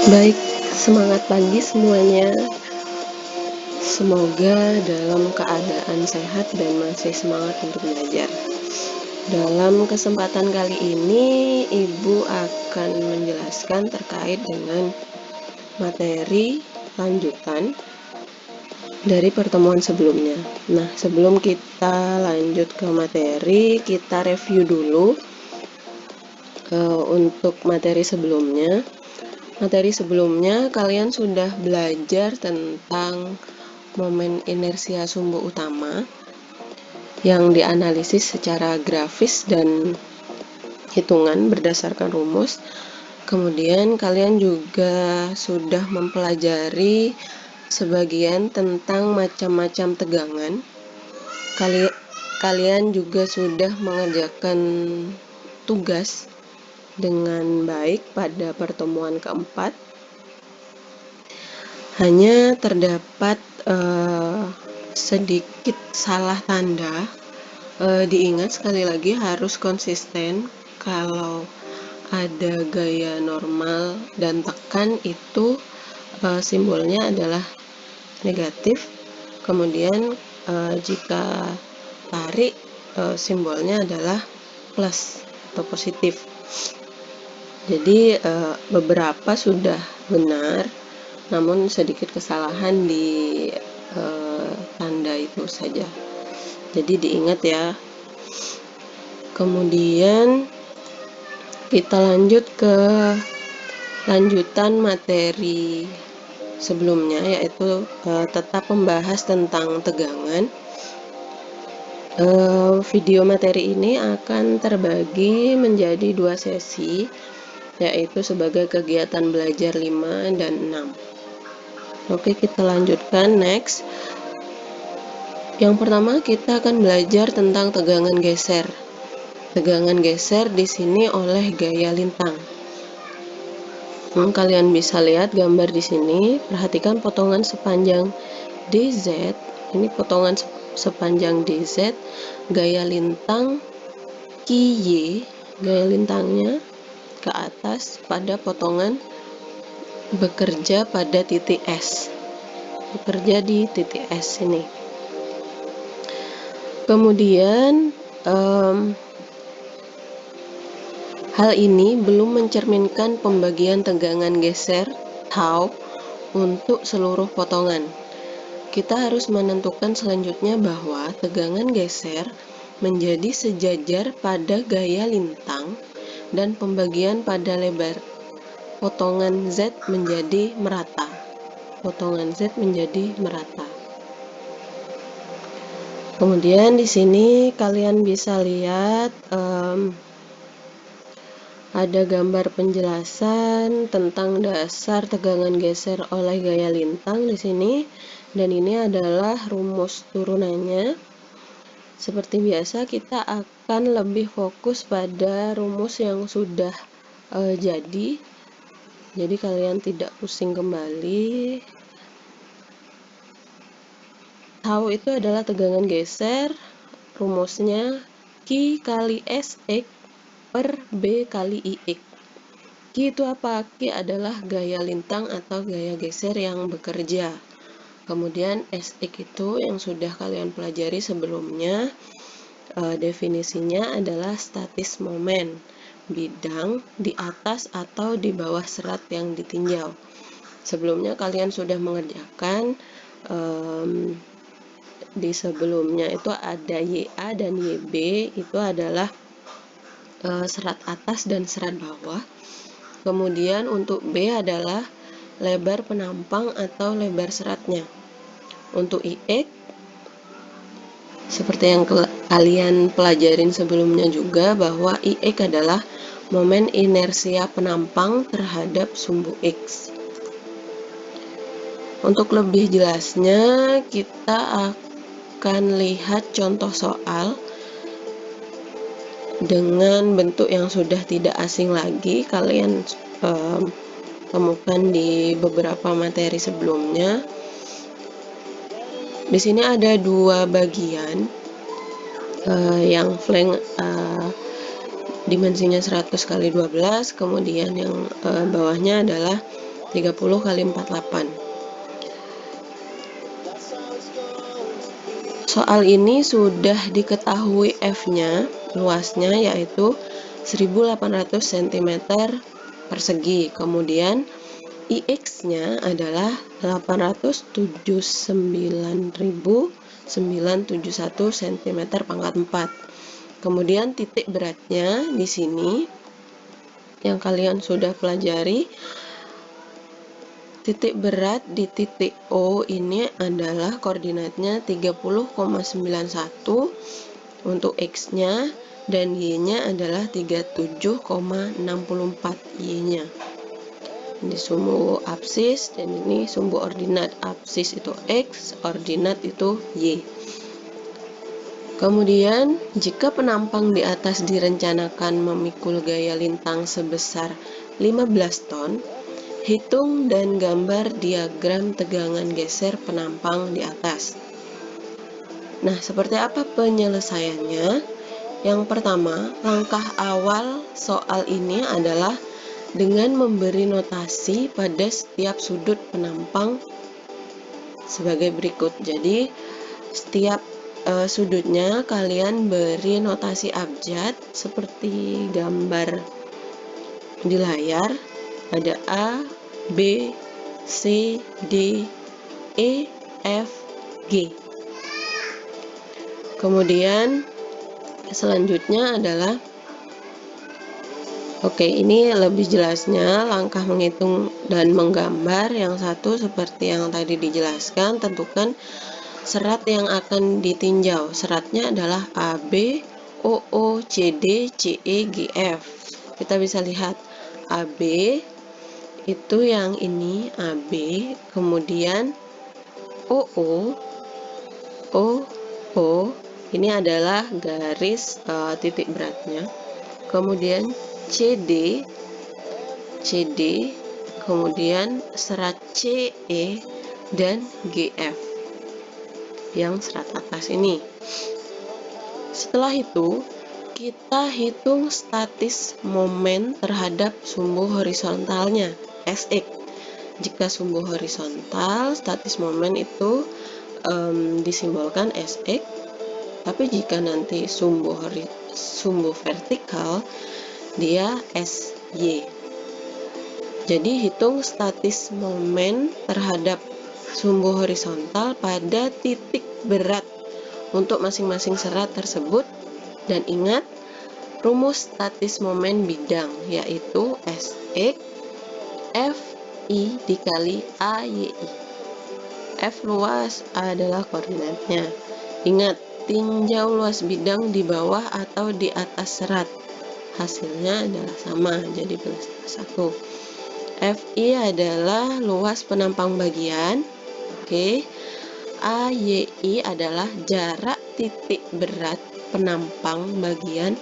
Baik, semangat pagi semuanya. Semoga dalam keadaan sehat dan masih semangat untuk belajar. Dalam kesempatan kali ini, Ibu akan menjelaskan terkait dengan materi lanjutan dari pertemuan sebelumnya. Nah, sebelum kita lanjut ke materi, kita review dulu untuk materi sebelumnya. Materi sebelumnya kalian sudah belajar tentang momen inersia sumbu utama yang dianalisis secara grafis dan hitungan berdasarkan rumus. Kemudian kalian juga sudah mempelajari sebagian tentang macam-macam tegangan. Kalian juga sudah mengerjakan tugas dengan baik pada pertemuan keempat. Hanya terdapat sedikit salah tanda. Diingat sekali lagi harus konsisten. Kalau ada gaya normal dan tekan itu simbolnya adalah negatif. Kemudian jika tarik simbolnya adalah plus atau positif. Jadi beberapa sudah benar, namun sedikit kesalahan di tanda itu saja. Jadi diingat ya. Kemudian kita lanjut ke lanjutan materi sebelumnya, yaitu tetap membahas tentang tegangan. Video materi ini akan terbagi menjadi 2 sesi, yaitu sebagai kegiatan belajar 5 dan 6. Oke, kita lanjutkan next. Yang pertama kita akan belajar tentang tegangan geser. Tegangan geser di sini oleh gaya lintang. Kalian bisa lihat gambar di sini. Perhatikan potongan sepanjang DZ. Ini potongan sepanjang DZ. Gaya lintang QY, gaya lintangnya ke atas pada potongan bekerja pada titik S. Bekerja di titik S ini. Kemudian hal ini belum mencerminkan pembagian tegangan geser tau untuk seluruh potongan. Kita harus menentukan selanjutnya bahwa tegangan geser menjadi sejajar pada gaya lintang dan pembagian pada lebar potongan Z menjadi merata. Potongan Z menjadi merata. Kemudian di sini kalian bisa lihat ada gambar penjelasan tentang dasar tegangan geser oleh gaya lintang di sini, dan ini adalah rumus turunannya. Seperti biasa kita akan lebih fokus pada rumus yang sudah jadi kalian tidak pusing kembali. Tau itu adalah tegangan geser, rumusnya Q kali SX per B kali IX. Q itu apa? Q adalah gaya lintang atau gaya geser yang bekerja. Kemudian SX itu yang sudah kalian pelajari sebelumnya, definisinya adalah statis momen bidang di atas atau di bawah serat yang ditinjau. Sebelumnya kalian sudah mengerjakan di sebelumnya itu ada YA dan YB, itu adalah serat atas dan serat bawah. Kemudian untuk B adalah lebar penampang atau lebar seratnya. Untuk IX seperti yang kalian pelajarin sebelumnya juga, bahwa IX adalah momen inersia penampang terhadap sumbu X. Untuk lebih jelasnya kita akan lihat contoh soal dengan bentuk yang sudah tidak asing lagi, kalian temukan di beberapa materi sebelumnya. Di sini ada dua bagian, yang flank dimensinya 100 kali 12, kemudian yang bawahnya adalah 30 kali 48. Soal ini sudah diketahui F-nya, luasnya yaitu 1800 cm persegi. Kemudian IX-nya adalah 879.971 cm pangkat 4. Kemudian titik beratnya di sini yang kalian sudah pelajari. Titik berat di titik O ini adalah koordinatnya 30,91 untuk X-nya dan Y-nya adalah 37,64 Y-nya. Ini sumbu absis dan ini sumbu ordinat. Absis itu X, ordinat itu Y. Kemudian, jika penampang di atas direncanakan memikul gaya lintang sebesar 15 ton, hitung dan gambar diagram tegangan geser penampang di atas. Nah, seperti apa penyelesaiannya? Yang pertama, langkah awal soal ini adalah dengan memberi notasi pada setiap sudut penampang sebagai berikut. Jadi, setiap sudutnya kalian beri notasi abjad seperti gambar di layar. Ada A, B, C, D, E, F, G. Kemudian selanjutnya adalah ini lebih jelasnya langkah menghitung dan menggambar. Yang satu seperti yang tadi dijelaskan, tentukan serat yang akan ditinjau. Seratnya adalah AB, OO, CD, CE, GF. Kita bisa lihat AB itu yang ini AB, kemudian OO, ini adalah garis titik beratnya. Kemudian CD, kemudian serat CE dan GF yang serat atas ini. Setelah itu, kita hitung statis momen terhadap sumbu horizontalnya, SX. Jika sumbu horizontal, statis momen itu disimbolkan SX. Tapi jika nanti sumbu vertikal, dia SY. Jadi hitung statis momen terhadap sumbu horizontal pada titik berat untuk masing-masing serat tersebut. Dan ingat rumus statis momen bidang, yaitu SX FI dikali AYI. F luas adalah koordinatnya. Ingat, tinjau luas bidang di bawah atau di atas serat. Hasilnya adalah sama, jadi plus 1. FI adalah luas penampang bagian. AYI adalah jarak titik berat penampang bagian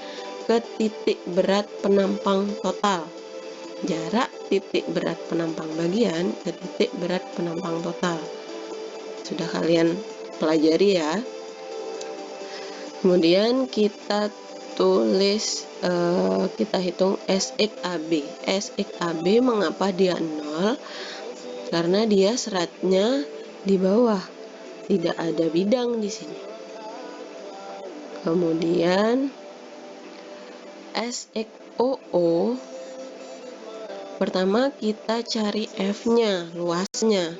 ke titik berat penampang total. Jarak titik berat penampang bagian ke titik berat penampang total. Sudah kalian pelajari ya. Kemudian kita tulis, kita hitung SX AB. SX AB mengapa dia 0? Karena dia seratnya di bawah, tidak ada bidang di sini. Kemudian SXOO, pertama kita cari F-nya, luasnya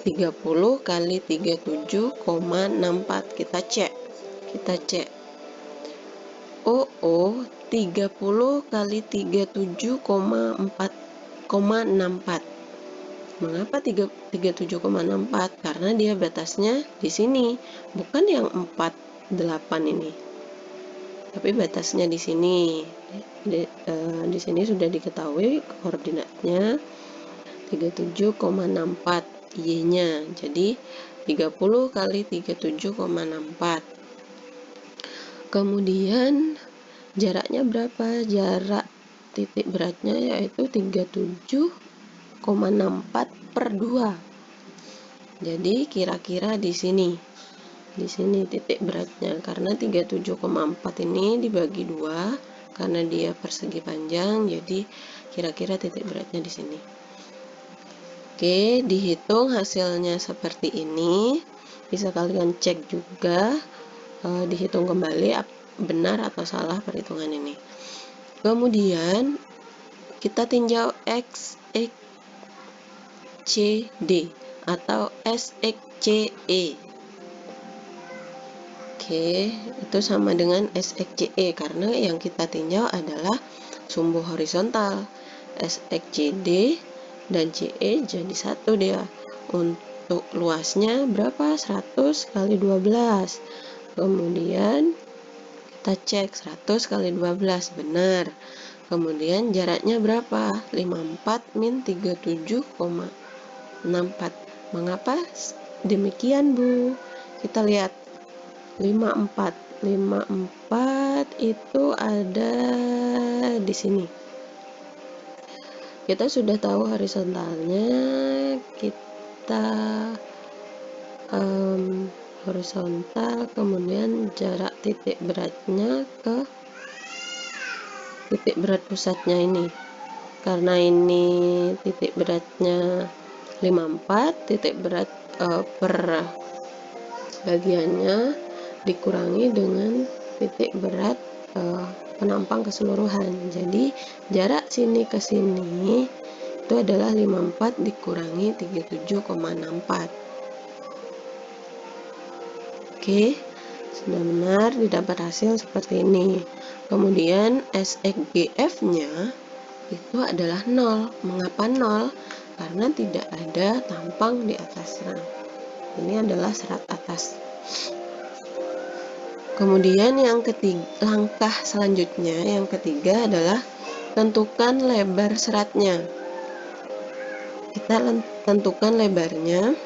30 kali 37,64. Kita cek. OO 30 kali 37,64. Mengapa 37,64? Karena dia batasnya di sini, bukan yang 48 ini. Tapi batasnya di sini. Di sini sudah diketahui koordinatnya 37,64 Y-nya. Jadi 30 kali 37,64. Kemudian jaraknya berapa? Jarak titik beratnya yaitu 37,64 per 2. Jadi kira-kira di sini titik beratnya, karena 37,4 ini dibagi 2 karena dia persegi panjang, jadi kira-kira titik beratnya di sini. Oke, dihitung hasilnya seperti ini. Bisa kalian cek juga, dihitung kembali benar atau salah perhitungan ini. Kemudian kita tinjau X, X, C, D atau S, X, C, E. Oke, itu sama dengan S, X, C, E karena yang kita tinjau adalah sumbu horizontal. S, X, C, D dan CE jadi satu dia. Untuk luasnya berapa? 100 kali 12. Kemudian kita cek 100 kali 12 benar. Kemudian jaraknya berapa? 54 min 37,64. Mengapa demikian, Bu? Kita lihat 54 itu ada di sini. Kita sudah tahu horizontalnya, kita horizontal, kemudian jarak titik beratnya ke titik berat pusatnya ini. Karena ini titik beratnya 54, titik berat per bagiannya dikurangi dengan titik berat penampang keseluruhan. Jadi jarak sini ke sini itu adalah 54 dikurangi 37,64. Oke, sudah benar, didapat hasil seperti ini. Kemudian SXGF-nya itu adalah 0. Mengapa 0? Karena tidak ada tampang di atasnya. Ini adalah serat atas. Kemudian yang ketiga, langkah selanjutnya yang ketiga adalah tentukan lebar seratnya. Kita tentukan lebarnya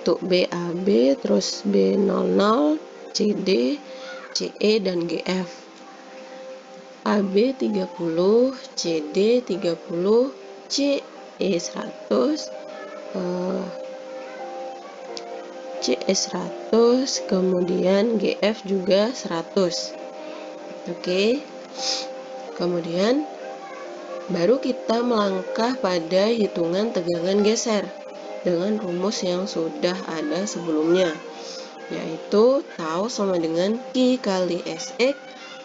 untuk BAB, terus B00, CD, CE dan GF. AB 30, CD 30, CE 100, CE 100, kemudian GF juga 100. Oke. Kemudian baru kita melangkah pada hitungan tegangan geser dengan rumus yang sudah ada sebelumnya, yaitu tau sama dengan Q kali SX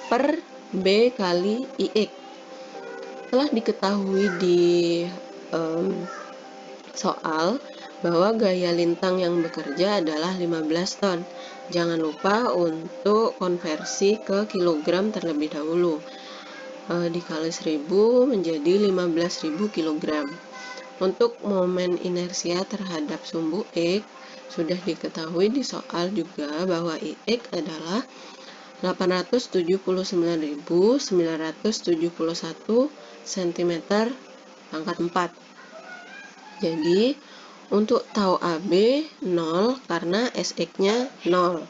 per B kali IX. Telah diketahui di soal bahwa gaya lintang yang bekerja adalah 15 ton. Jangan lupa untuk konversi ke kilogram terlebih dahulu. Dikali 1000 menjadi 15.000 kg. Untuk momen inersia terhadap sumbu X sudah diketahui di soal juga bahwa IX adalah 879.971 cm pangkat 4. Jadi untuk tau AB 0 karena SX-nya 0.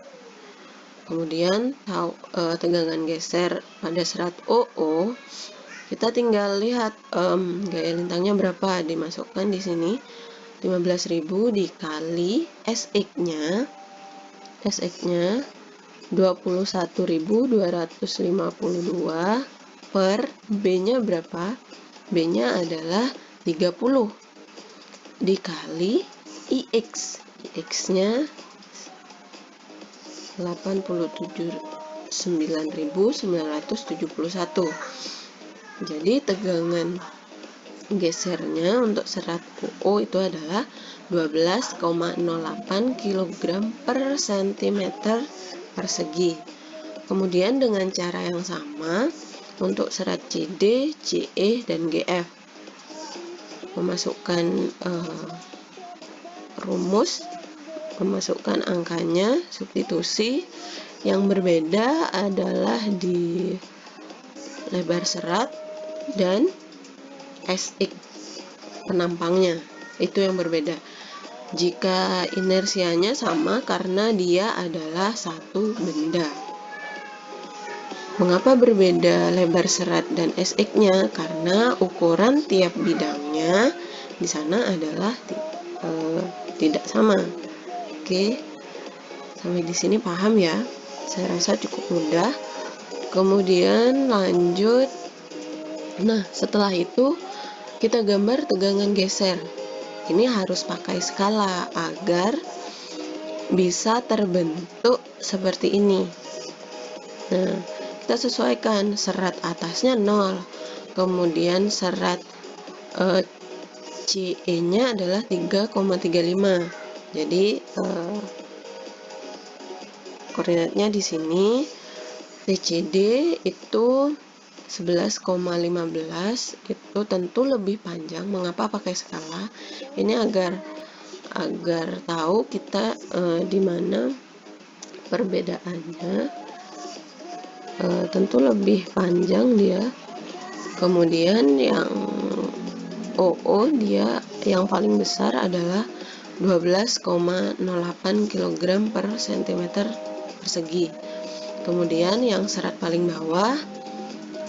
Kemudian tau tegangan geser pada serat OO, kita tinggal lihat gaya lintangnya berapa, dimasukkan di sini 15.000 dikali SX-nya 21.252 per B-nya berapa? B-nya adalah 30 dikali IX. IX-nya 89.971. Jadi tegangan gesernya untuk serat OO itu adalah 12,08 kg per cm persegi. Kemudian dengan cara yang sama untuk serat CD, CE, dan GF, memasukkan rumus, memasukkan angkanya, substitusi. Yang berbeda adalah di lebar serat dan SX penampangnya, itu yang berbeda. Jika inersianya sama karena dia adalah satu benda. Mengapa berbeda lebar serat dan SX-nya? Karena ukuran tiap bidangnya di sana adalah tidak sama. Oke, sampai di sini paham ya? Saya rasa cukup mudah. Kemudian lanjut. Nah, setelah itu kita gambar tegangan geser. ini harus pakai skala agar bisa terbentuk seperti ini. Nah, kita sesuaikan, serat atasnya 0, kemudian serat CE-nya adalah 3,35. Jadi koordinatnya di sini TCD itu 11,15, itu tentu lebih panjang. Mengapa pakai skala? Ini agar tahu kita di mana perbedaannya. Tentu lebih panjang dia. Kemudian yang OO dia yang paling besar adalah 12,08 kg per cm persegi. Kemudian yang serat paling bawah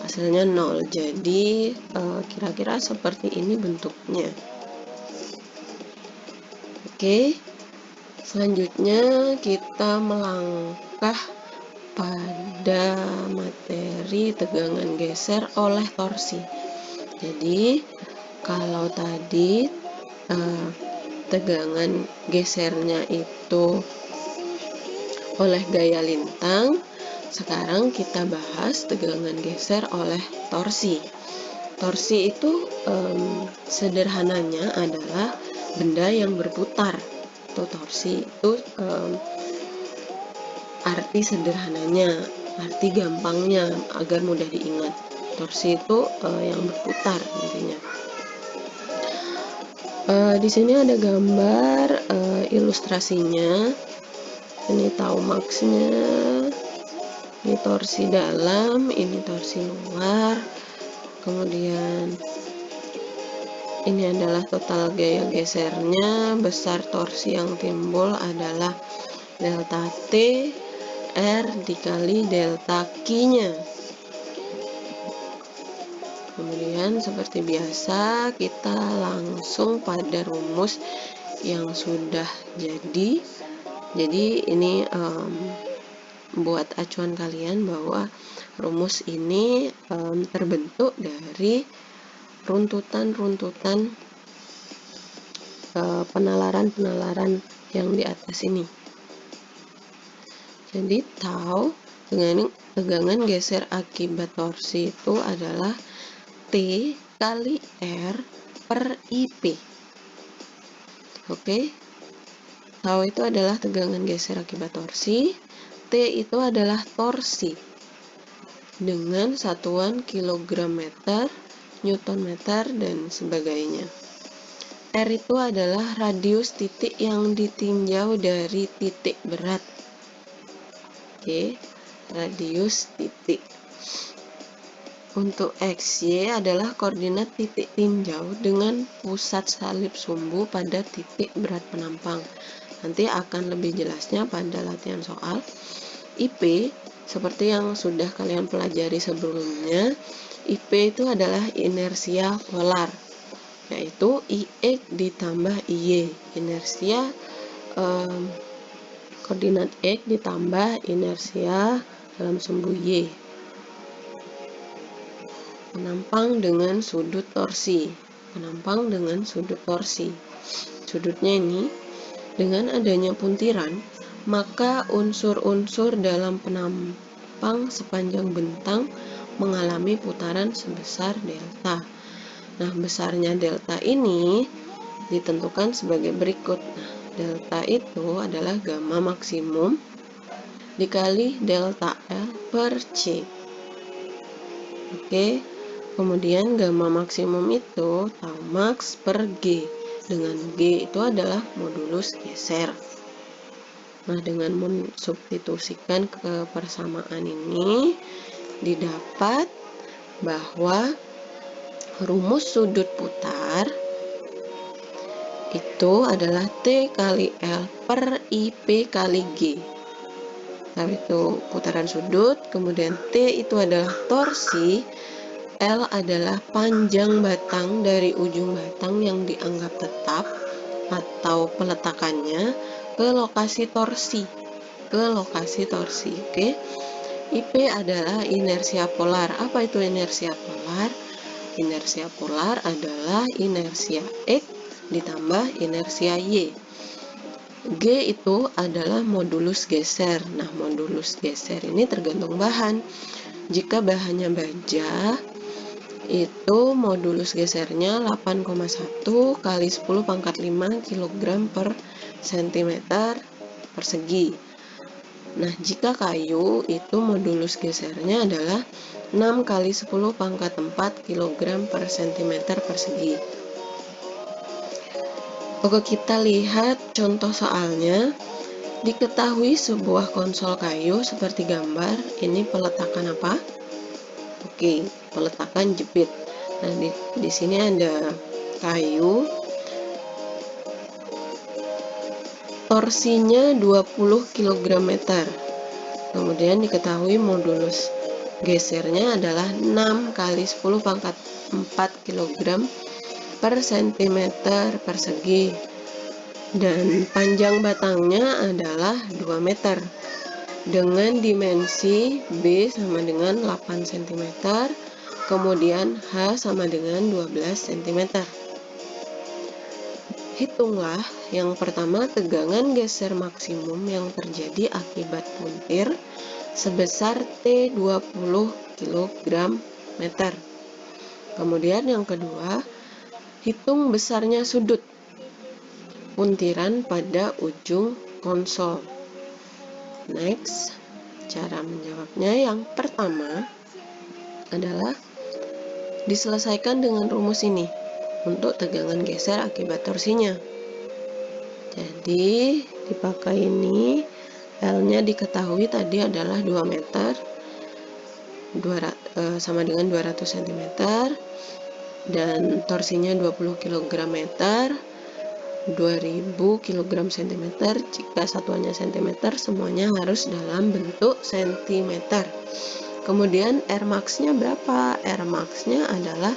hasilnya 0. Jadi kira-kira seperti ini bentuknya. Oke, selanjutnya kita melangkah pada materi tegangan geser oleh torsi. Jadi kalau tadi tegangan gesernya itu oleh gaya lintang, sekarang kita bahas tegangan geser oleh torsi. Torsi itu sederhananya adalah benda yang berputar. Itu torsi itu arti sederhananya, arti gampangnya agar mudah diingat. Torsi itu yang berputar intinya. Di sini ada gambar ilustrasinya. Ini tahu maksnya. Ini torsi dalam, ini torsi luar. Kemudian ini adalah total gaya gesernya. Besar torsi yang timbul adalah delta T R dikali delta Q-nya. Kemudian seperti biasa kita langsung pada rumus yang sudah jadi. Jadi ini buat acuan kalian bahwa rumus ini terbentuk dari runtutan-runtutan penalaran-penalaran yang di atas ini. Jadi tau tegangan geser akibat torsi itu adalah T kali R per IP. Oke, tau itu adalah tegangan geser akibat torsi. T itu adalah torsi dengan satuan kilogram meter, newton meter, dan sebagainya. R itu adalah radius titik yang ditinjau dari titik berat. Oke, radius titik. Untuk XY adalah koordinat titik tinjau dengan pusat salib sumbu pada titik berat penampang. Nanti akan lebih jelasnya pada latihan soal. IP, seperti yang sudah kalian pelajari sebelumnya, IP itu adalah inersia polar, yaitu IX ditambah IY. Inersia koordinat X ditambah inersia dalam sumbu Y. Penampang dengan sudut torsi. Penampang dengan sudut torsi. Sudutnya ini, dengan adanya puntiran, maka unsur-unsur dalam penampang sepanjang bentang mengalami putaran sebesar delta. Nah, besarnya delta ini ditentukan sebagai berikut. Nah, delta itu adalah gamma maksimum dikali delta L per C. Oke, kemudian gamma maksimum itu tau max per G, dengan G itu adalah modulus geser. Nah, dengan mensubstitusikan ke persamaan ini didapat bahwa rumus sudut putar itu adalah T kali L per IP kali G. Nah, itu putaran sudut, kemudian T itu adalah torsi, L adalah panjang batang dari ujung batang yang dianggap tetap atau peletakannya ke lokasi torsi. Oke. IP adalah inersia polar. Apa itu inersia polar? Inersia polar adalah inersia X ditambah inersia Y. G itu adalah modulus geser. Nah, modulus geser ini tergantung bahan. Jika bahannya baja, itu modulus gesernya 8,1 kali 10 pangkat 5 kg per cm persegi. Nah, jika kayu itu modulus gesernya adalah 6 kali 10 pangkat 4 kg per cm persegi. Oke, kita lihat contoh soalnya. Diketahui sebuah konsol kayu seperti gambar, ini peletakan apa? Oke, peletakan jepit. Nah, di sini ada kayu. Torsinya 20 kg meter. Kemudian diketahui modulus gesernya adalah 6 kali 10 pangkat 4 kg per cm persegi. Dan panjang batangnya adalah 2 meter. Dengan dimensi B sama dengan 8 cm, kemudian H sama dengan 12 cm. Hitunglah yang pertama tegangan geser maksimum yang terjadi akibat puntir sebesar T20 kg meter. Kemudian yang kedua, hitung besarnya sudut puntiran pada ujung konsol. Next, cara menjawabnya yang pertama adalah diselesaikan dengan rumus ini untuk tegangan geser akibat torsinya. Jadi dipakai ini, L-nya diketahui tadi adalah 2 meter sama dengan 200 cm, dan torsinya 20 kg meter, 2000 kg cm. Jika satuannya cm, semuanya harus dalam bentuk cm. Kemudian R max-nya berapa? R max-nya adalah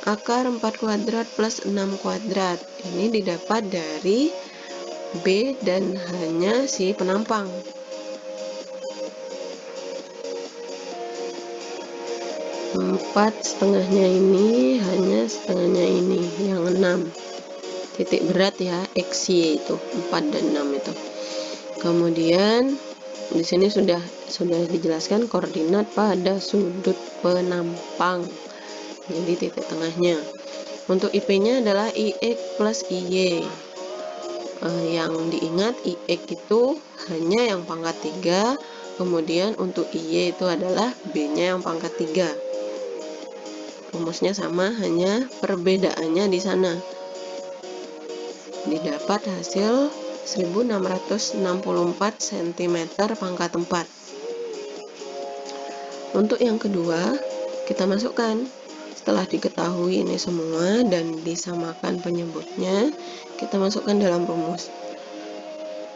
akar 4 kuadrat plus 6 kuadrat. Ini didapat dari B dan H-nya si penampang. 4,5 ini, hanya setengahnya ini, yang 6. Titik berat ya, XY itu 4 dan 6 itu. Kemudian di sini sudah dijelaskan koordinat pada sudut penampang. Jadi titik tengahnya. Untuk IP-nya adalah IX plus IY. Yang diingat IX itu hanya yang pangkat 3. Kemudian untuk IY itu adalah B-nya yang pangkat 3. Rumusnya sama, hanya perbedaannya di sana. Didapat hasil 1664 cm pangkat 4. Untuk yang kedua, kita masukkan. Setelah diketahui ini semua dan disamakan penyebutnya, kita masukkan dalam rumus.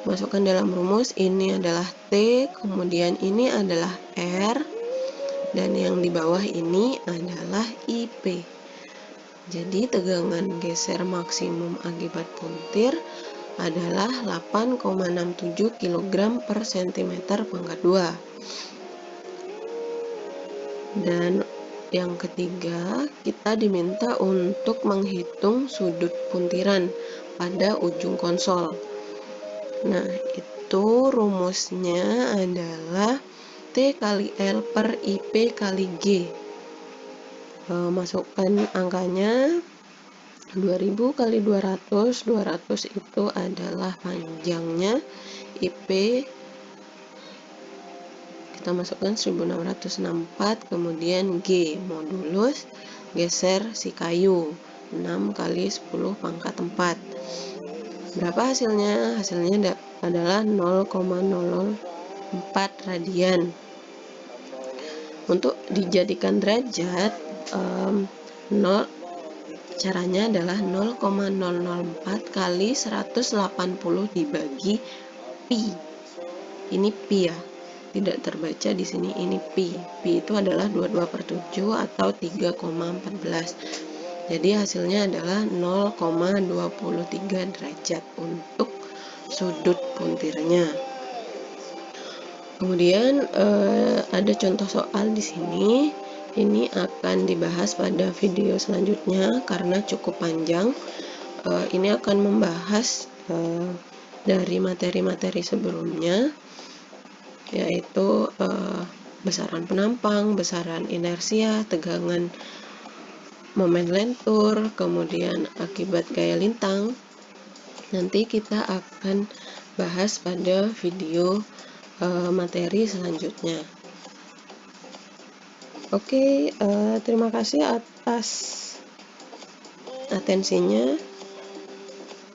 Masukkan dalam rumus, ini adalah T, kemudian ini adalah R, dan yang di bawah ini adalah IP. Jadi tegangan geser maksimum akibat puntir adalah 8,67 kg per cm pangkat 2. Dan yang ketiga, kita diminta untuk menghitung sudut puntiran pada ujung konsol. Nah, itu rumusnya adalah T kali L per IP kali G. Masukkan angkanya 2000 kali 200. 200 itu adalah panjangnya. IP kita masukkan 1664, kemudian G modulus geser si kayu 6 kali 10 pangkat 4. Berapa hasilnya? Hasilnya adalah 0,04 radian. Untuk dijadikan derajat, caranya adalah 0,004 kali 180 dibagi pi. Ini pi ya, tidak terbaca di sini, ini pi. Pi itu adalah 22/7 atau 3,14. Jadi hasilnya adalah 0,23 derajat untuk sudut puntirnya. Kemudian ada contoh soal di sini. Ini akan dibahas pada video selanjutnya karena cukup panjang. ini akan membahas dari materi-materi sebelumnya, yaitu besaran penampang, besaran inersia, tegangan momen lentur, kemudian akibat gaya lintang. Nanti kita akan bahas pada video materi selanjutnya. Oke, terima kasih atas atensinya.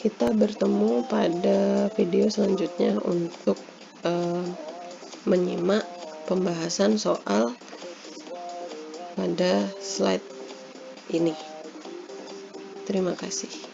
Kita bertemu pada video selanjutnya untuk menyimak pembahasan soal pada slide ini. Terima kasih.